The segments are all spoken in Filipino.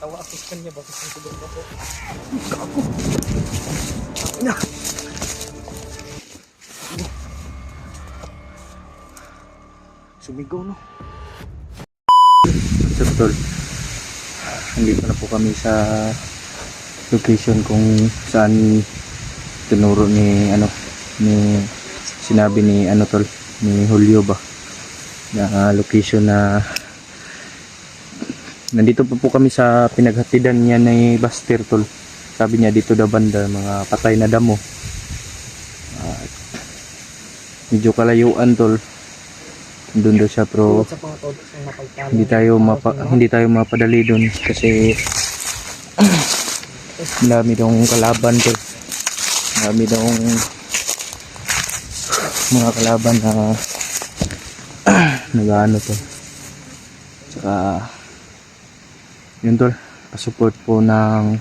Tawa ako sa kanya, bakit ang siguro ako? Na. Sumigaw, no? So, tol, andito na po kami sa location kung saan tinuro ni sinabi ni tol, ni Julio ba, na location na nandito pa po kami sa pinaghatidan niya ni Buster, tol. Sabi niya dito daw banda mga patay na damo. Medyo kalayuan, tol. Doon daw siya, pero hindi tayo mapadali doon kasi marami daw kalaban, tol. Marami daw mga kalaban na nag-ano, tol. Tsaka yun, tol, pa-support po ng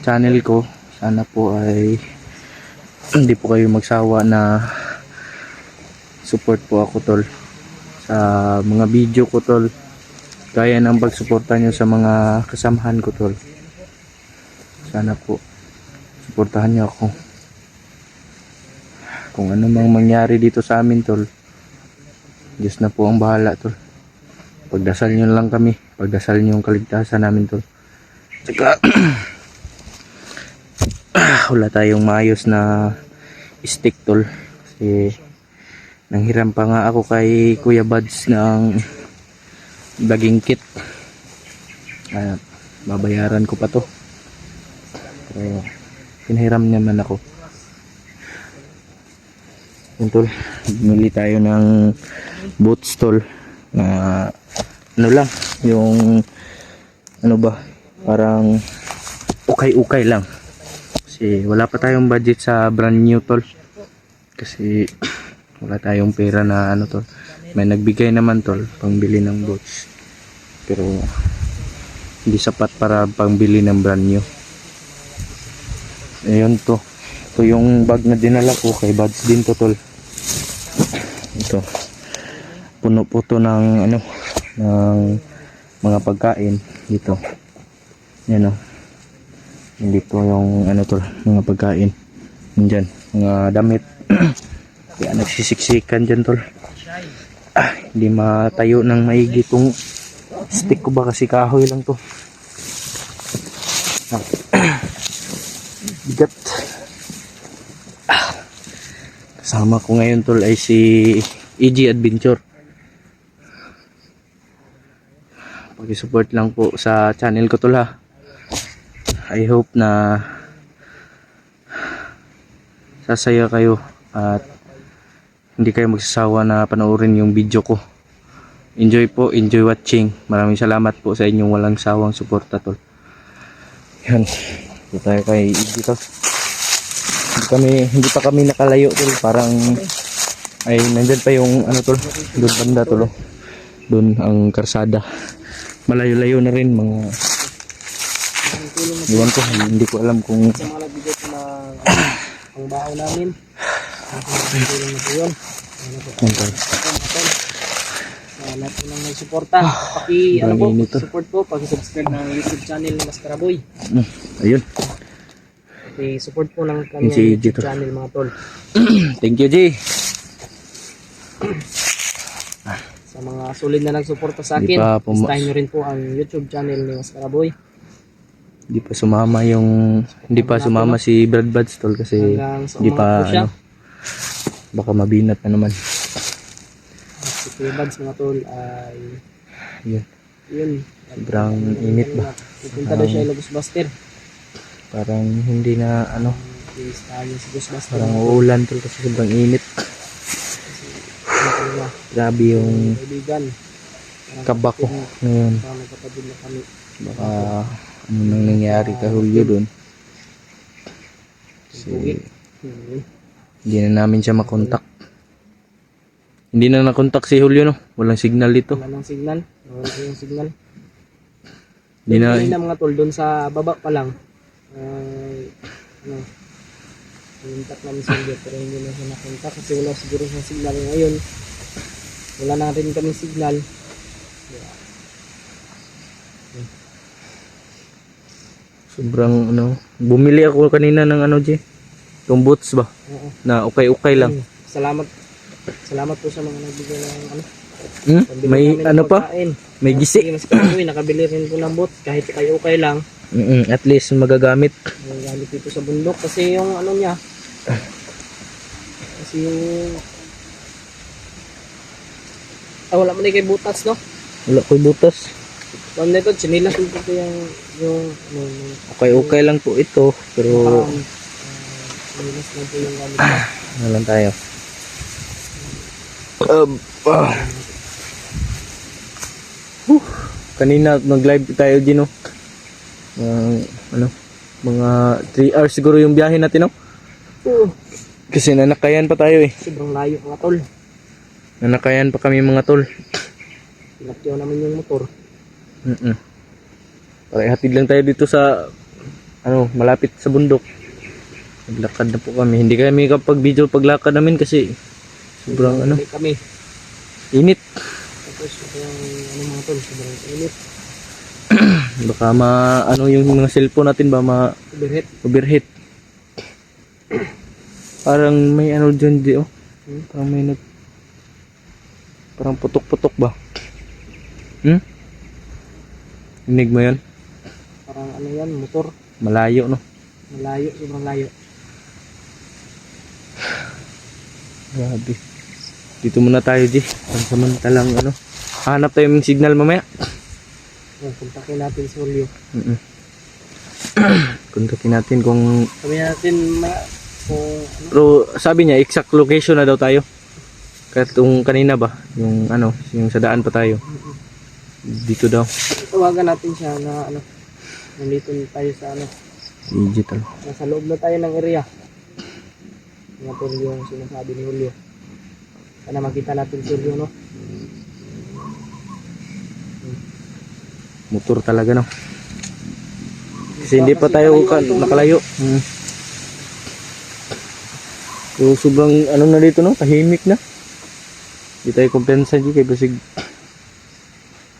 channel ko. Sana po ay hindi po kayo magsawa na support po ako, tol, sa mga video ko, tol, gaya ng pagsuporta nyo sa mga kasamahan ko, tol. Sana po suportahan nyo ako. Kung ano mang mangyari dito sa amin, tol, Diyos na po ang bahala, tol. Pagdasal nyo lang kami, pagdasal nyo yung kaligtasan namin, tol. Tsaka wala tayong maayos na stick, tol, kasi nanghiram pa nga ako kay Kuya Buds ng daging kit. Babayaran ko pa to, pero pinahiram naman ako. Yun, tol, bumili tayo ng boots, tol, na ano lang, yung ano ba, parang ukay-ukay lang kasi wala pa tayong budget sa brand new, tol, kasi wala tayong pera na tol. May nagbigay naman, tol, pangbili ng boots, pero hindi sapat para pangbili ng brand new. Ayun, to ito yung bag na dinala ko kay Buds din, to, tol. Ito, puno po to ng ng mga pagkain dito. Yan, o. Dito yung tol, mga pagkain. Diyan, mga damit. Kaya nagsisiksikan dyan, tol. Hindi matayo ng maigi itong stick ko ba kasi kahoy lang to. Bigat. Kasama ko ngayon, tol, ay si EG Adventure. Pag-support lang po sa channel ko, tol, ha. I hope na sasaya kayo at hindi kayo magsasawa na panoorin yung video ko. Enjoy po, enjoy watching. Maraming salamat po sa inyong walang sawang suporta, tol. Yan, ito tayo kay EG, tol. Hindi pa kami nakalayo, tol. Parang ay nandyan pa yung tol, doon banda, tol. Doon ang karsada. Malayo-layo na rin, mga iwan ko, hindi ko alam kung Sa mga nagbigay ko na ang bahay namin. Tulong na po yun. Lahat po nang nagsuporta. Support po, pag-subscribe ng YouTube channel ni Maskaraboy. Ayun. Support po ng kanyang YouTube channel, mga tol. Thank you, G. Sa mga solid na nagsuporta sa akin, gustahin nyo rin po ang YouTube channel ni Maskaraboy. Hindi pa sumama si Brad Buds, tol, kasi hindi pa baka mabinat na naman. Si Kuya Buds, mga tol, ay yun. Sobrang init ba? Pupunta daw siya Ilocos Buster. Parang hindi na Si Ghostbuster. parang uulan, tol, kasi sobrang init. Grabe yung kaba ko ngayon. Baka ano nang nangyari kay Julio doon. Kasi hindi na namin siya makontak. Hindi na nakontak si Julio, no? Walang signal dito. Walang signal. Wala yung signal. Hindi na mga tol, doon sa baba pa lang. Kontak namin si Julio, pero hindi na siya nakontak kasi wala siguro siyang signal ngayon. Wala na rin kami signal. Sobrang ano, bumili ako kanina ng ano, G. Yung boots ba? Oo. Na okay-okay lang. Salamat. Salamat po sa mga nagbigay ng ano. Pambili May namin ng ano pa? pagkain. May gisi. Mas kapoy, nakabili rin po ng boots kahit kayo okay lang. At least magagamit. Ang gamit dito sa bundok kasi yung ano niya. Kasi yung wala man kay butas, no? Wala ko'y butas. Kung nito, chinilas po po yung Okay-okay lang po ito. Pero chinilas lang po yung gamit niya. ano lang tayo. Kanina nag-live tayo din, no? Ano, mga 3 hours siguro yung biyahe natin, no? Kasi nanakayan pa tayo eh. Sobrang layo mga tol. Nanakayan pa kami mga tol. Pinakyaw namin yung motor. Hatid lang tayo dito sa ano, malapit sa bundok. Naglakad na po kami. Hindi kami kapag video paglakad namin kasi sobrang ano, Balik kami. init. Tapos yung ano mga tol, sobrang init. Baka ano yung mga cellphone natin ba Overheat. overheat. Parang may ano dyan di oh. Parang may parang putok-putok ba? Inig mo yan? Parang ano yan, motor. Malayo, no? Malayo, sobrang layo. Grabe. Dito muna tayo, Di. Pansamantalang ano. Hanap tayo ng signal mamaya. Kontakin natin si Julio. Kontakin natin kung... Sabi natin kung ano. Pero sabi niya, exact location na daw tayo. Katong kanina ba? Yung ano, yung sa daan pa tayo. Dito daw. Tawagan natin siya na ano. Nandito tayo sa ano. Digital. Nasa loob na tayo ng area. Nga po yung sinasabi ni Julio. Sana makita natin si Julio, no? Motor talaga, no? Kasi hindi pa tayo nakalayo. So, sobrang ano na dito, no? Tahimik na. Hindi tayo kumpensa dito kay basig.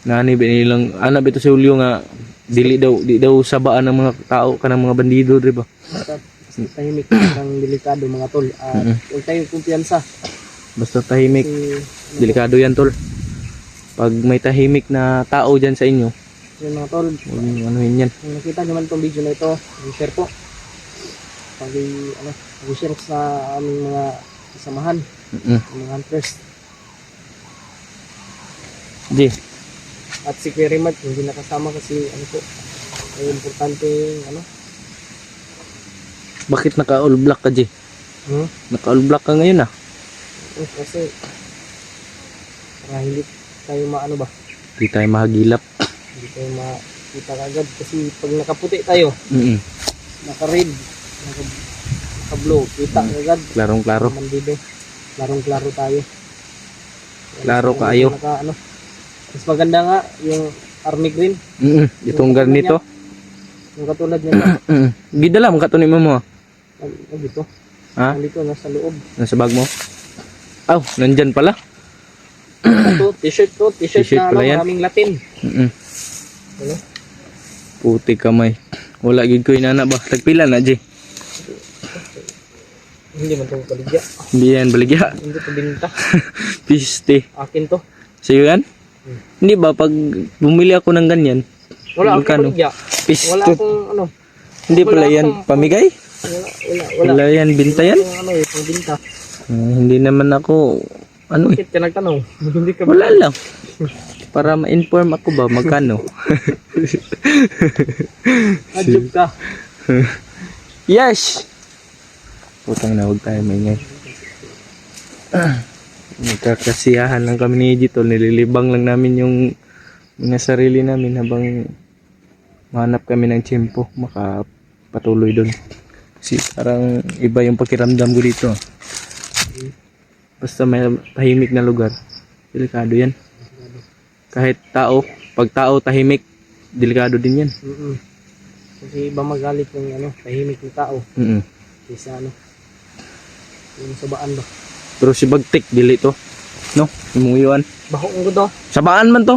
Nani ba nilang anak ito si Julio nga di daw sabaan ng mga tao kanang mga bandido, di ba? Tahimik, ang delikado mga tol. Huwag tayong kumpiyansa. Basta tahimik, delikado yan, tol. Pag may tahimik na tao dyan sa inyo, Yun mga tol, huwag yung anuhin yan. kung nakita naman itong video na ito, i-share po. I-share sa aming mga kasamahan, mga hunters. Di, At si Kuya Rimad, hindi nakasama kasi ano po, ay importante ano. bakit naka-all black ka, Di? Naka-all black ka ngayon, ah. Kasi para hindi tayo maano ba, Hindi tayo mahagilap. hindi tayo makita agad kasi pag nakaputi tayo, naka-red, naka-blue, kita agad. Klarong-klaro. Bandido. Larong-klaro tayo. Klaro kayo. Ano, mas maganda nga yung army green. Itong ganito. Yung katulad niya. Gidala mo katunin mo mo. Dito. Ha? Dito, nasa loob. Nasa bag mo? Aw, nandyan pala. Ito, t-shirt to. T-shirt T-shirt na pala yan. maraming Latin. Ano? Puti kamay. Wala gid ko inana ba? Tagpila na, Ji. Hindi man itong baligya. Hindi yan baligya. Hindi ito binta. Piste. Akin to. Sa'yo yan? Hindi ba pag bumili ako ng ganyan? Wala akong magkano? baligya. Piste. Wala akong ano. Hindi wala pala yan akong- pamigay? Wala. Wala yan binta yan? Wala akong ano pang binta. Hindi naman ako ano eh. Bakit ka nagtanong? Hindi ka Wala lang. Para ma-inform ako ba magkano. Adjub ka. Yes! Putang na, huwag tayo maingay. Nagkakasiyahan lang kami ni Digitol. Nililibang lang namin yung mga sarili namin habang mahanap kami ng tiyempo. Makapatuloy doon. Kasi parang iba yung pakiramdam ko dito. Basta may tahimik na lugar, delikado yan. Kahit tao, pag tao tahimik, delikado din yan. Kasi iba magalit yung ano, tahimik ng tao. Kaysa ano, yung sabaan ba. Pero si Bagtik, dili to. No? Imuyuan. Baho ang gudo. Sabaan man to.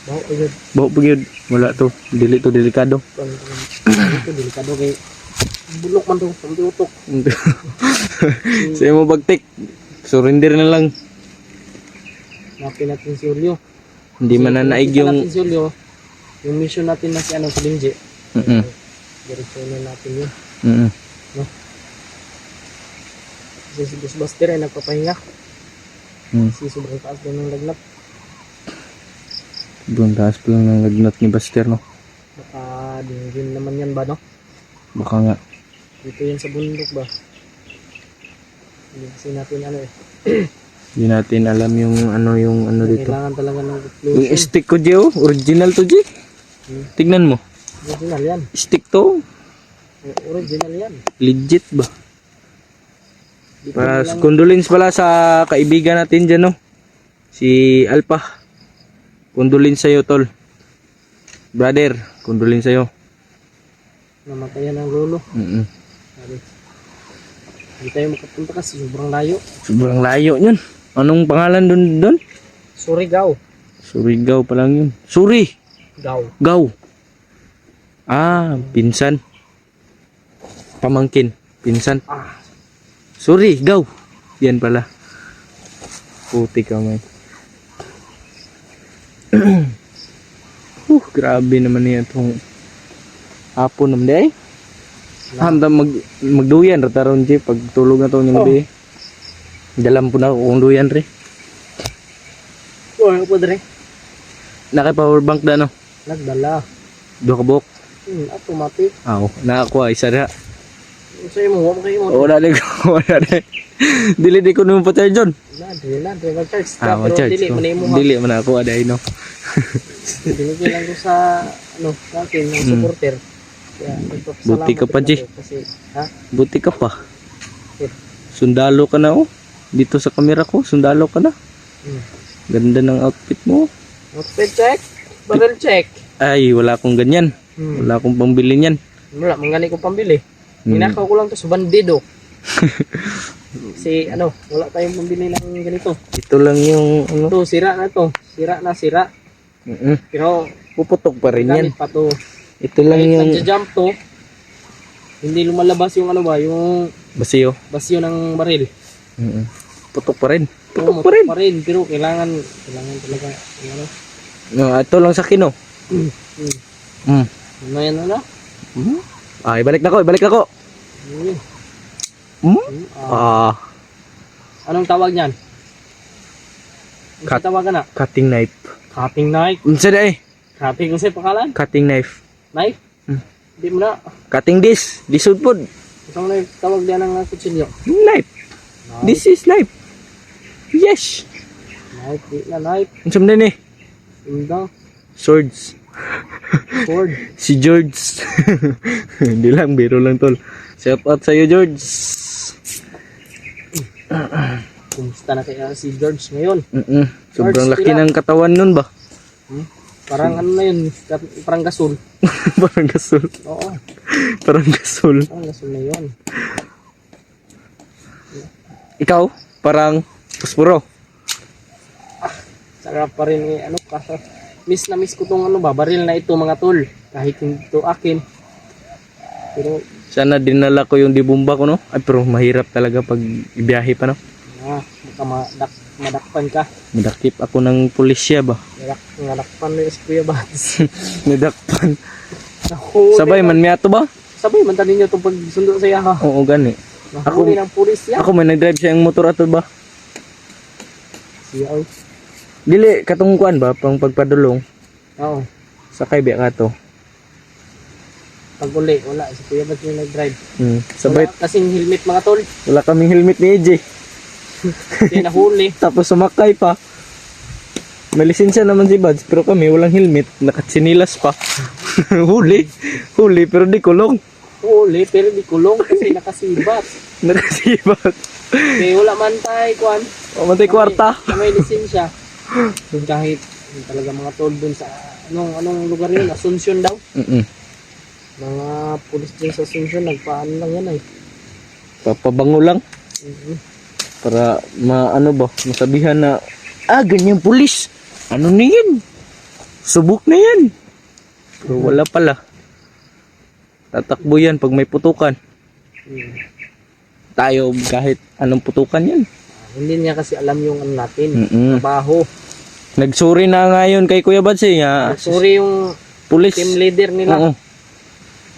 Bawa ko yun. Bawa pa yun. Wala to. Dili to delikado. Ito, delikado kay bulok man to, sampai utok. Sa'yo mo bagtik. Surrender na lang. Napin natin si Julio. Hindi mananaig Nakita yung... natin si Julio, yung mission natin na si ano, si Benji. Mm-mm. Diretso na natin yun. Mm-mm. Kasi si Ghostbuster ay nagpapahinga. Mm. Kasi sobrang taas din ng lagnat. Doon taas pa lang ng lagnat ni Buster, no? Baka din naman yan ba, no? Baka nga. Dito yan sa bundok ba? Hindi kasi natin ano eh. Hindi natin alam yung ano dito. Kailangan talaga ng Yung exclusion. stick ko, Gio. Original to, G. Tignan mo. Original yan. Stick to. Original yan. Legit ba? Dito Para lang, condolence pala sa kaibigan natin dyan, no? Si Alpha. Condolence sa'yo, tol. Brother, condolence sa'yo. namatayan ng lolo. Mm-mm. Sabi, hindi tayo makapunta kasi sobrang layo. Sobrang layo yun. Anong pangalan dun? Surigao. Surigao pa lang yun. Suri! Gaw. Gaw. Ah, pinsan. Pamangkin. Pinsan. Ah, Surigao. Yan pala. Puti ka, man. Grabe naman niya itong hapon naman day. Hamda magduyan rataron di pag tulog na to yung gabi. Dalam po na ako kung duyan re. ano po dre? Naka power bank da no. Nagdala. Duha ka buok. Automatic. Aw, nakakuha isa ra. Sa'yo mo, huwag kayo mo. Wala di ko wala di. Dili di ko nung pa-charge John. Dili, mag-charge ka. Ah, Pero mag-charge dili, ko. manay mo ha. Dili man ako aday no. Binigyan lang ko sa, sa akin, yung supporter. Kaya, nagpapasalamat Buti ka pa, rin G. ako Kasi, ha? Buti ka pa. Yeah. Sundalo ka na oh. Dito sa kamera ko, sundalo ka na. Ganda ng outfit mo. Outfit check. Barrel check. Ay, wala akong ganyan. Wala akong pambili niyan. Wala, mangani ko pambili. Hmm. Ninakaw ko lang to sa bandido. Kasi, wala tayong pambili ng ganito. Ito lang yung ano. Ito, sira na to. Sira na, sira. Pero, Puputok pa rin yan. gamit pa to. Ito lang Kahit yung nagja-jump to, hindi lumalabas yung yung basiyo. basyo ng baril. Putok pa rin. Oo, Putok pa rin. pa rin. Pero kailangan talaga, No, ito lang sa kino. Ano yan, Ay, balik na ko. Yun. Ah, Anong tawag niyan? Cut. Ano tawagan na? cutting knife. Cutting knife. Unsa day? Cutting kung sa'yo pangalan? Cutting knife. Knife? Hindi mo na. Cutting this. Lisod pod. Isang na tawag diyan ng kutsilyo. Knife. This is knife. Yes. Knife, di na knife. Unsa man ni? Indang. Swords. Sword. Si George. Hindi lang, biro lang tol. Shout out sa'yo, George. Kumusta na kaya si George ngayon? Sobrang George, laki tila. ng katawan nun ba? Parang ano na yun, parang gasol. Parang gasol. Oo, Parang gasol. parang gasol na yun. Ikaw, parang puspuro. Sarap pa rin kasi miss na miss ko tong baril na ito mga tol. Kahit hindi ito akin. Pero, Sana dinala ko yung dibumba ko, no? Ay, pero mahirap talaga pag ibiyahe pa, no? baka madakpan ka. Madakip ako ng pulisya ba? Nadakpan na yung Kuya Bats. Nadakpan. Nahuli Sabay man miyato ba? Sabay, man tanin nyo itong pagsundo sa iya ha. Oo, gani. Nahuli ng pulis yan. Ako may nag-drive siya yung motor ato ba? Siya, oy. Dili, katungkuan ba? Pang pagpadulong. Oo. Sakay biya ka to. Pag uli, wala. Si Kuya Bats yung nag-drive. Sabay, Wala kasing helmet mga tol. wala kaming helmet ni EJ. Kaya nahuli. Tapos sumakay pa. May lisensya naman si Buds, pero kami walang helmet. Nakatsinilas pa. Huli, pero di kulong. Huli, pero di kulong kasi nakasibat. Nakasibat. Kaya wala man tayo, kwan. O, matay kwarta. Na may lisensya. Kahit talaga mga tol dun sa anong lugar yun, Asuncion daw. Mga pulis din sa Asuncion, nagpaano lang yan ay. Papabango lang. Para masabihan na, ganyang pulis. Ano niyan? subok na yan. Pero wala pala. Tatakbo yan pag may putukan. Tayo kahit anong putukan yan. Hindi niya kasi alam yung ano natin. Mm-mm. Trabaho. Nagsuri na ngayon kay Kuya Badsy nga. Sorry yung Pulis. team leader nila. Oo.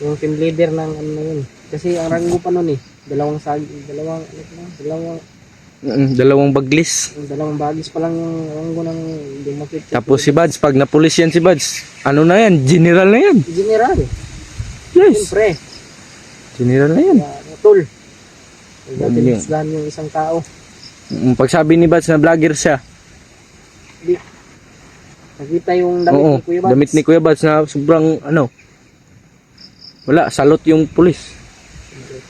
Yung team leader ng ano na yun. Kasi ang ranggo pa nun dalawang Dalawang baglis. bagis pa lang yung ranggo ng dumakit. Tapos si Bads, pag napulis yan si Bads, ano na yan? General na yan. General. Yes. Siyempre. General na yan. Tol. Ano yun? Natin yung isang tao. Pag sabi ni Bads na vlogger siya, Di. Nakita yung damit oo, ni Kuya Bads. damit ni Kuya Bads na sobrang ano, wala, salot yung pulis.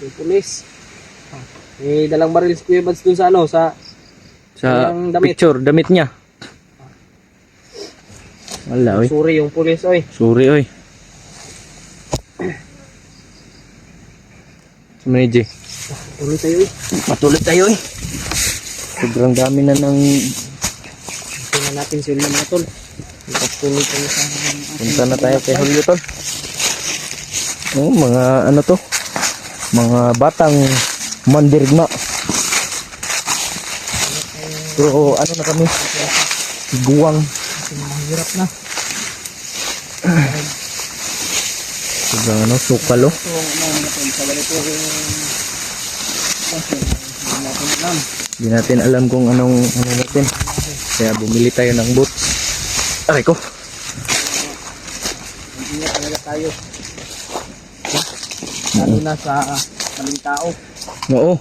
Yung pulis. May dalang baril si Kuya Bads dun sa ano, sa kanyang damit. Picture, damit niya. Wala, oy. Suri yung pulis, oy. Sorry, oy. Sumay, J. Tuloy tayo, oy. Patuloy tayo, oy. Sobrang dami na ng... Tingnan natin sila mga tol. Tuloy tayo sa... Punta na tayo kay Julio, tol. Oh, mga ano to? Mga batang mandirigma. Pero ano na kami? Guwang. Kasi mahirap na. Sobrang ano, sukalo. So, mga tol, sa ganito yung... Kasi, hindi natin alam. Hindi natin alam kung anong ano natin. Kaya bumili tayo ng boots. Aray ko. Hindi talaga tayo. Lalo na sa maling tao. Oo.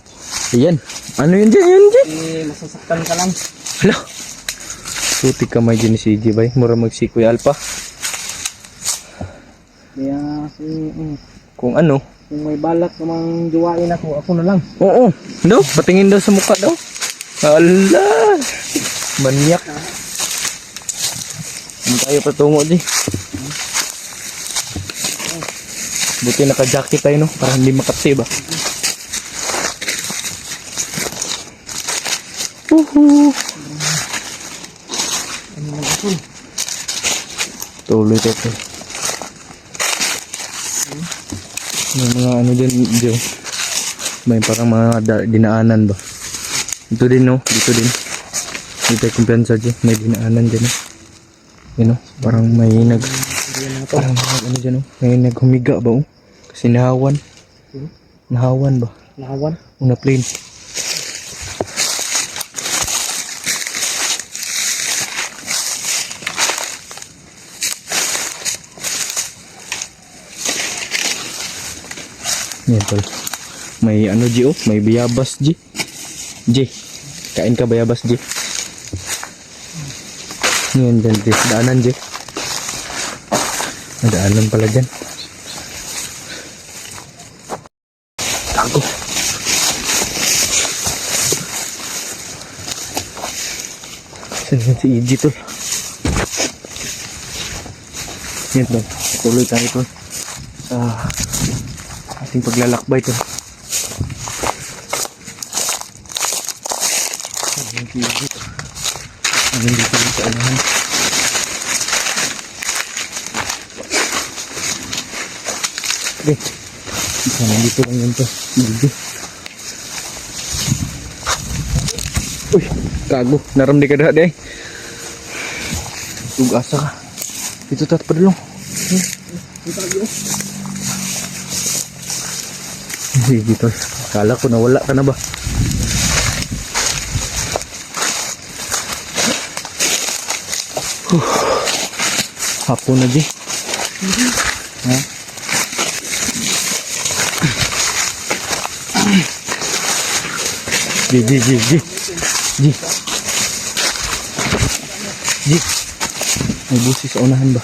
Ayan. Ano yun dyan? Yun dyan. Masasaktan ka lang. Hala. Puti kamay dyan ni CJ bay. Mura magsikoy alpa. Kaya Kung ano. kung may balak namang juwain ako na lang. Oo. No? Patingin daw sa mukha daw. Ala. Manyak. Hindi tayo patungo di. Buti naka-jacket tayo no. Para hindi makapsi ba. Ano lang ako? Tuloy tayo. May mga ano din dyan. May parang mga dinaanan ba. Ito din no. Dito din. Dito tayo kumpiyansa dyan. May dinaanan dyan no. Yun no. Parang may parang ano dyan no. May naghumiga ba oh. Kasi nahawan. Nahawan ba? Nahawan? Una plane. Yan tol. May ano G oh, may bayabas G. G. Kain ka bayabas G. Yan dyan G. Daanan G. Daanan pala dyan. Tago. Saan yan si EG tol? Yan tol. Tuloy tayo tol. Ating paglalakbay to. Ano dito sa anahan? Okay. Nandito lang yun to. Dito. Uy, kago. Naramdi ka dah deh. Tugasa ka. Dito tat padulong. Dito lagi. Sige tol. Kala ko nawala ka na ba? Hapon na di. Ha? Ji. May busis sa unahan ba?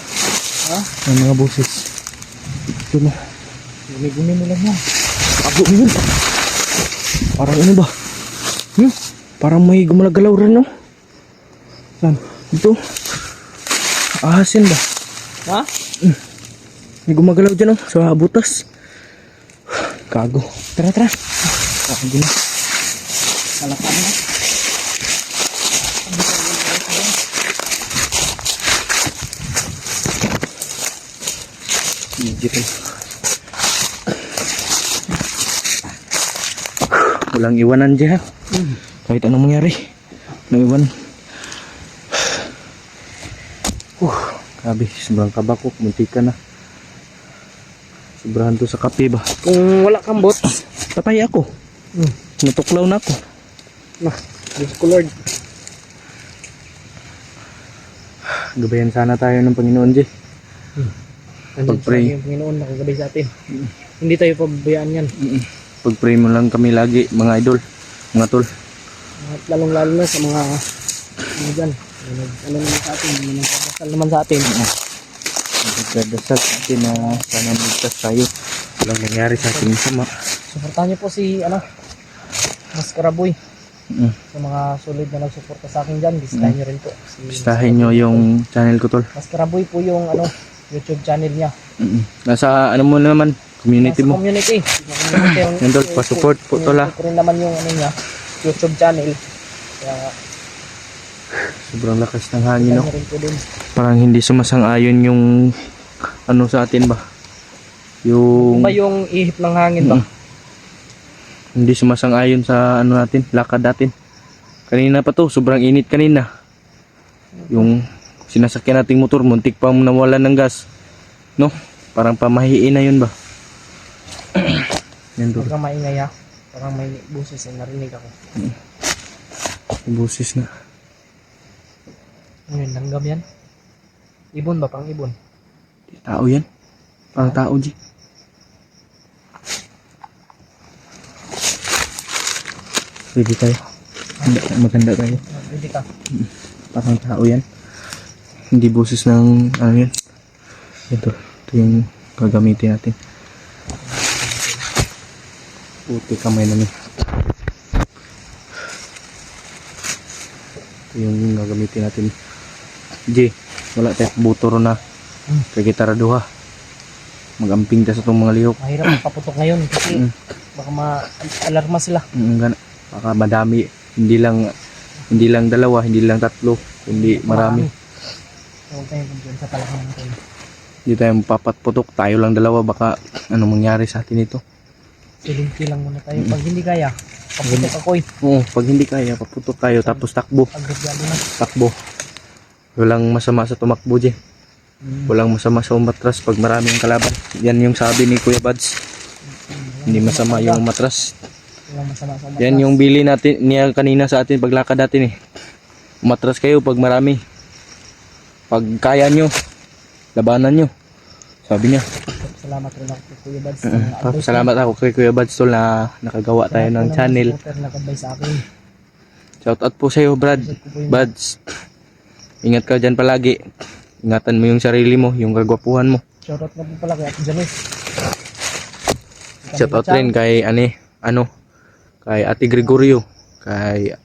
Ha? May mga busis. Ito na. Gumi-gumi mo lang yan. Tago mo yun. Parang ano ba? Parang may gumalagalaw rin, no? Saan? Ito. Ahasin ba? Ha? May gumagalaw dyan, no? Sa butas. Kago. Tara. Kago na. Kalakan na. dito. Walang iwanan dyan ha. Kahit anong mangyari. Walang iwanan. Grabe, sobrang kabako. Muntik ka na. Sobrahan to sa kape ba? Kung wala kang bot, Patay ako. Natuklaw na ako. Diyos ko Lord. Gabayan sana tayo ng Panginoon, Jay. Nandiyan Pag-pray. sa yung Panginoon nakagabay sa atin. Hindi tayo pababayaan yan. Pag-pray mo lang kami lagi, mga idol. Mga tol. At lalong-lalo na sa mga dyan. Ano naman sa atin, may nagpapasal naman sa atin. Nagdadasal sa atin na sana magtas tayo. Walang nangyari sa ating sama. Suportahan niyo po si Mas Karaboy. Mm. Sa mga solid na nagsuporta sa akin dyan, bisitahin niyo rin po. Bistahin nyo yung channel ko, tol. Mas Karaboy po yung YouTube channel niya. Nasa ano mo naman, community Nasa mo. community. Yan, tol, pa-support po, tol, ha. Ko rin naman yung niya, YouTube channel. Kaya Sobrang lakas ng hangin, no? rin po din. Parang hindi sumasang-ayon yung ano sa atin ba? Yung Ba yung ihip ng hangin ba? hindi sumasang-ayon sa ano natin, lakad natin. Kanina pa to, sobrang init kanina. Yung sinasakyan nating motor, muntik pa nawalan ng gas. No? Parang pamahiin na yun ba? Yan, Huwag kang maingay ha. Parang may buses na narinig ako. busis na. Ano yun, langgam yan? Ibon ba? Pang ibon? Tao yan. Parang tao, G. Pwede tayo. Maganda tayo. Pwede ka. Parang tao yan. Hindi busis ng ano yan. Ito yung gagamitin natin. Puti kamay namin. Ito yung gagamitin natin. J, wala tayo butoro na. Kaya gitara duha. Magamping tayo sa itong mga lihok. Mahirap magpaputok ngayon kasi baka ma-alarma sila. Baka madami. Hindi lang dalawa, hindi lang tatlo, kundi marami. Huwag tayo dyan sa palakang natin. Hindi tayo mapapatputok. Tayo lang dalawa. Baka anong mangyari sa atin ito. Silinti lang muna tayo. Pag hindi kaya, paputok ako eh. Oo, pag hindi kaya, paputok tayo. Tapos takbo. Agregado na. Takbo. Walang masama sa tumakbo, J. Walang masama sa umatras pag marami ang kalaban. Yan yung sabi ni Kuya Buds. Hindi masama yung umatras. Walang masama sa umatras. Yan yung bili natin niya kanina sa atin paglakad natin eh. Umatras kayo pag marami. Pag kaya nyo, labanan nyo. Sabi niya. Salamat rin ako kay Kuya Buds. Salamat ako kay Kuya Buds tol na nakagawa tayo ng channel. Nag-advise sa akin. Shout out po sa iyo, Brad. Buds. Ingat ka dyan palagi. Ingatan mo yung sarili mo, yung kagwapuhan mo. Shoutout na po pala kay Ate Janice. Shout out rin kay kay Ate Gregorio, kay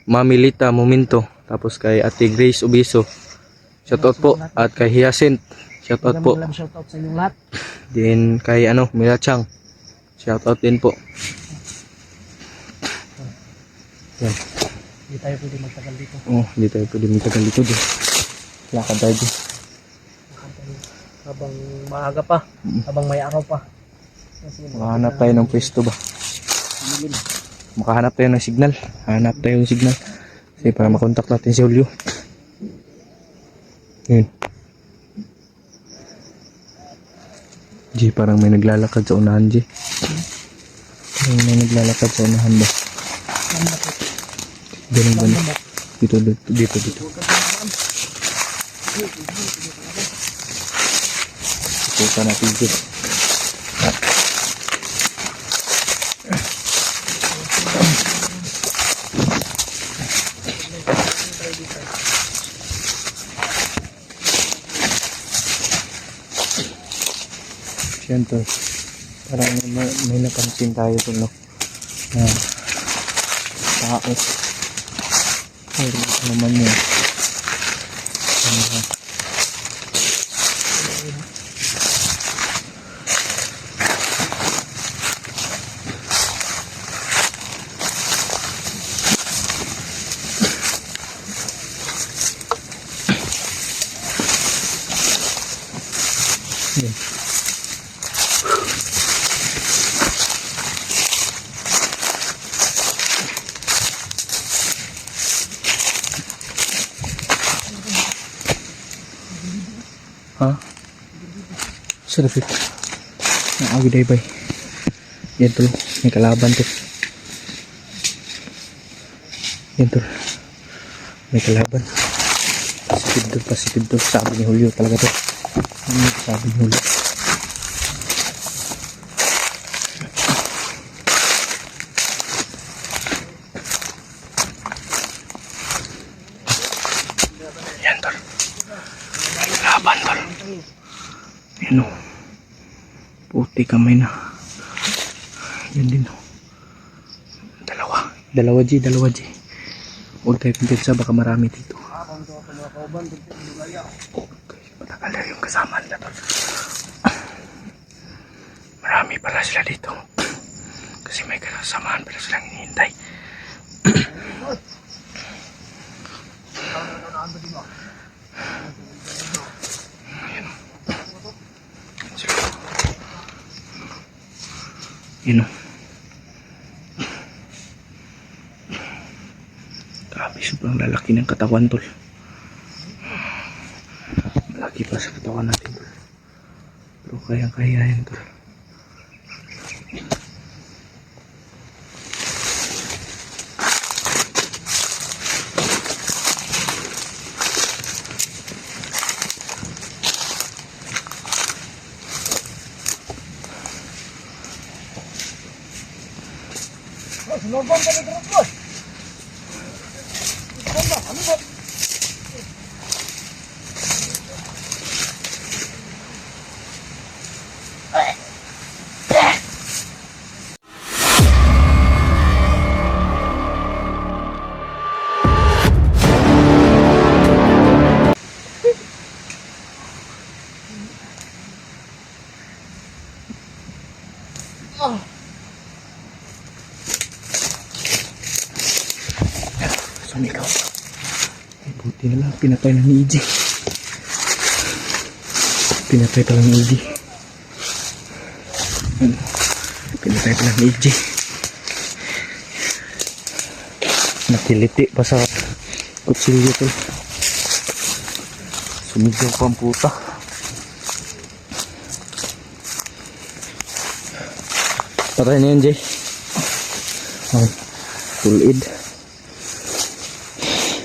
Mami Lita Momento, tapos kay Ate Grace Ubiso. Shout out po at kay Hyacinth. Shout out po. Shoutout sa inyong lahat. Din kay Mila Chang. Shout out din po. Yan. Hindi tayo pwede magtagal dito. Oh, hindi tayo pwede magtagal dito din. Lakad tayo din. Habang maaga pa. Habang may araw pa. Kasi Makahanap tayo ng pwesto ba? Makahanap tayo ng signal. Hanap tayo ng signal. Kasi para makontak natin si Julio. Yun. G, parang may naglalakad sa unahan, G. Parang may naglalakad sa unahan ba? Ganun ba na? Dito. Ito natin, G. Siyempre, parang may napansin tayo ito, no? Tao. Ay, ano naman yun? Ha? Sarapit. Naagi day bay. Yan tol. May kalaban to. Yan tol. May kalaban. Positive to. Sabi ni Julio talaga to. Sabi ni Julio. Yan tol. Kalaban tol. Yan o. Puti kamay na. Yan din o. Dalawa G. Huwag tayo kumpetsa, baka marami dito. Okay, matagal na yung kasama nila tol. Marami pala sila dito. Kasi may kasamahan pala silang hinihintay. Yun o. Grabe, sobrang lalaki ng katawan tol. Malaki pa sa katawan natin tol. Pero kayang-kaya yan tol. Sumigaw. Ay, buti na lang. Pinatay na ni EJ. Pinatay pala ni EJ. Pinatay pala ni EJ. Nakiliti pa sa kutsilyo tol. Sumigaw pa ang puta. Patay na yun, Jay. Oh, tulid.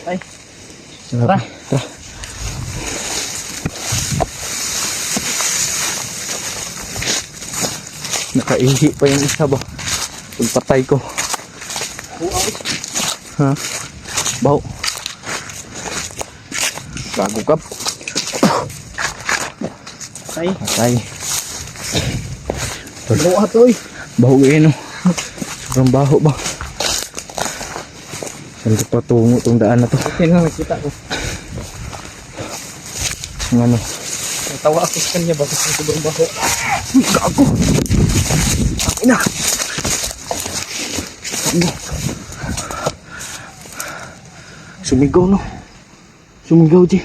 Ay. Tara. Nakaihi pa yung isa ba? Pagpatay ko. Ha? Baho. Bago kap. Ay. Patay. Baho ato eh. Baho ngayon oh. Sobrang baho ba? Saan ito patungo itong daan na to? Okay na, nakita ko. Ang ano? Natawa ako sa kanya bakit ang sobrang baho. Uy, gago! Akin na! Ano? Sumigaw no? Sumigaw di.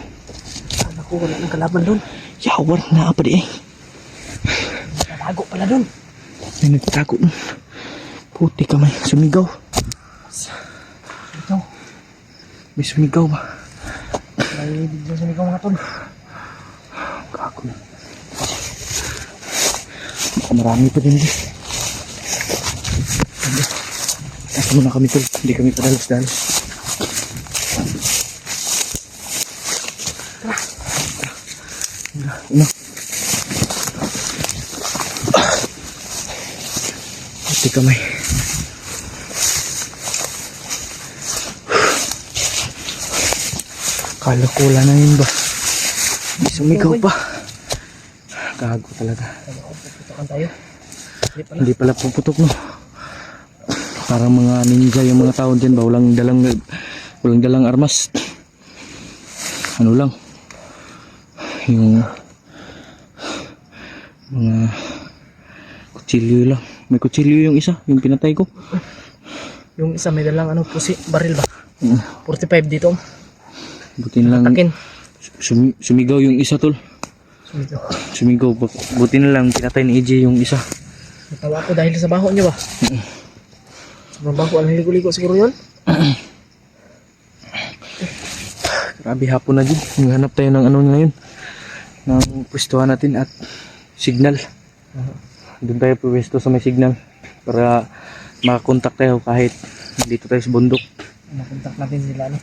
Ako, wala nang kalaban doon. Yawar na apa di eh. Natago pala doon. May nagtago nun. Puti kamay. Sumigaw. Ito. May sumigaw ba? May bigla sumigaw mga tol. Gago na. Baka marami pa din di. Asa muna kami tol. Hindi kami padalos-dalos. Ano? Puti kamay. Kalakula na yun ba? May sumigaw pa. Gago talaga. Putukan tayo. Hindi pala puputok no. Parang mga ninja yung mga tao dyan ba? Walang dalang armas. Ano lang. Yung mga kutsilyo lang. May kutsilyo yung isa. Yung pinatay ko. Yung isa may dalang ano, baril ba? 45 dito. Buti na lang. Atakin. Sumigaw yung isa tol. Sumigaw. Buti na lang pinatay ni EJ yung isa. Natawa ako dahil sa baho niya ba? Sobrang baho. Ang ligo-ligo siguro yun. Grabe hapon na dyan. Naghanap tayo ng ano ngayon. ng pwestuhan natin at signal. Doon tayo pwesto sa may signal para makakontak tayo kahit dito tayo sa bundok. Makontak natin sila, ano?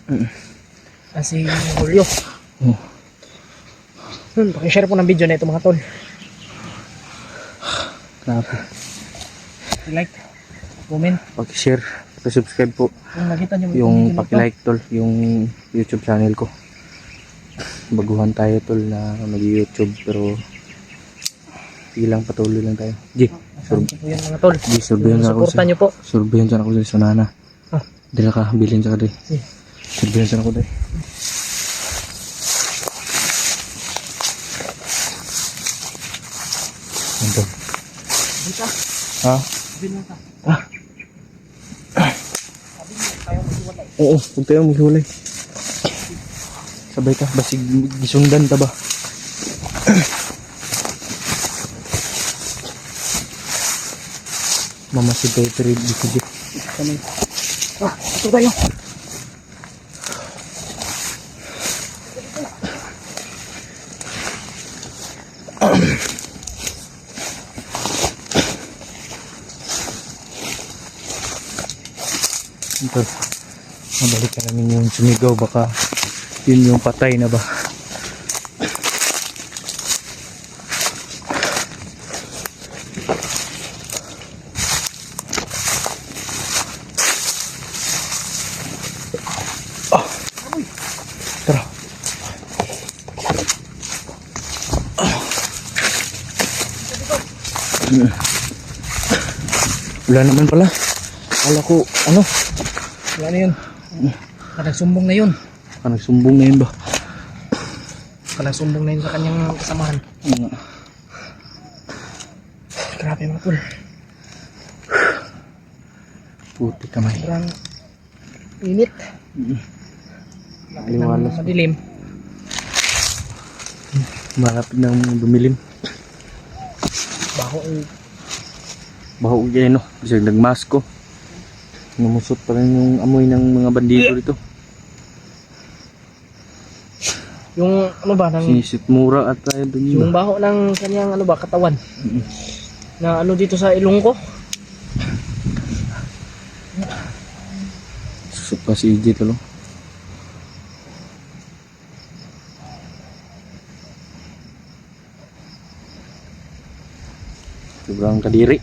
Si Julio. Pakishare po ng video na ito, mga tol. Grabe. Like, comment. Pag-share, pag-subscribe po. Kung nakita nyo Yung video na ito, paki-like tol, yung YouTube channel ko. Baguhan tayo tol na mag-YouTube pero sige lang, patuloy lang tayo. G, asahan ko po yan, mga tol. G, surveyan sa ako Suporta nyo po. surveyan sa ako sa Sonana. Dila ka, bilhin sa kaday. Si. Surveyan sa ako day. Ito. Dito. Ha? Bilhin ka. Ah. Sabi mo, tayo maghiwalay. Oo, huwag tayo maghiwalay. Sabay ka, basig gisundan ta ba? Mamasid tayo pero dito dito. Kami. Ito tayo. Ito. Mabalikan namin yung sumigaw, baka yun yung patay na ba? Tara. Wala naman pala. Kala ko, ano? Wala na yun. Nagsumbong na yun. Nagsumbong na yun ba? Nagsumbong na yun sa kanyang kasamahan. Grabe, mga tol. Puti kamay. Sobrang init. Liwalas. Madilim. Malapit nang dumilim. Baho Baho yan, no? Kasi nagmasko. Namusot pa rin yung amoy ng mga bandito dito. yung ano ba ng Sinisit mura at tayo dun yung ba? baho ng kanyang ano ba katawan. Na ano dito sa ilong ko. Susok pa si EJ talo. Sobrang kadiri.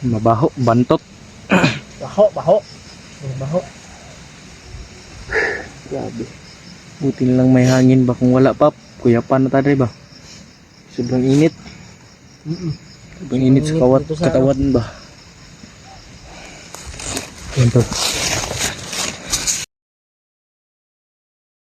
Mabaho, bantot. Baho. Yung baho. Grabe. Buti na lang may hangin ba, kung wala pa, kuyapan na tayo ba? Sobrang init. Sobrang init sa Init dito sa katawan ba? Yan to.